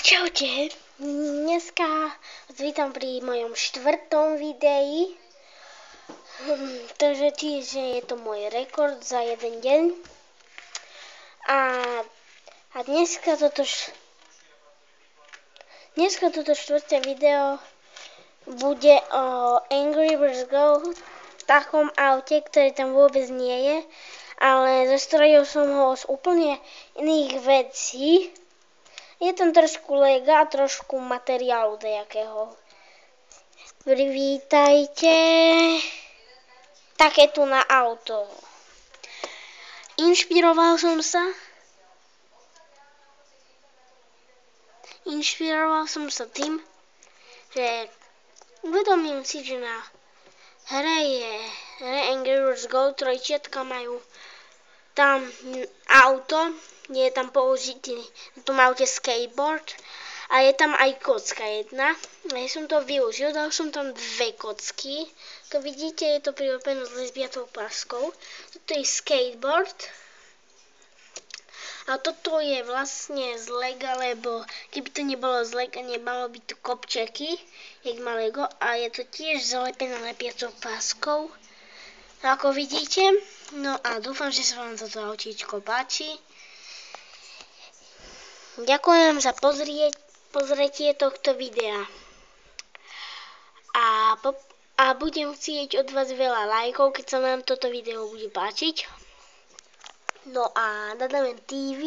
Čaute, dneska vás vítam pri mojom 4. videi, takže tiež je to môj rekord za jeden deň a dneska toto 4. video bude o Angry Birds Go, v takom aute, ktorý tam vôbec nie je, ale zostrojil som ho z úplne iných vecí. Je tam trošku lega a trošku materiálu nejakého. Privítajte. Také tu na auto. Inšpiroval som sa tým, že uvedomím si, že na hre Angry Birds Go trojčiatka majú tam auto, je tam použitý na tom aute skateboard a je tam aj kocka jedna. Ja som to využil, dal som tam 2 kocky. Ako vidíte, je to prilepené s lesbiacou páskou. Toto je skateboard a toto je vlastne z lega, lebo keby to nebolo z lega, nemalo by tu kopčeky, jak má Lego, a je to tiež zalepené lepiacou páskou. Ako vidíte, no a dúfam, že sa vám toto autíčko páči. Ďakujem za pozretie tohto videa. A budem chcieť od vás veľa lajkov, keď sa vám toto video bude páčiť. No a Dadamen TV.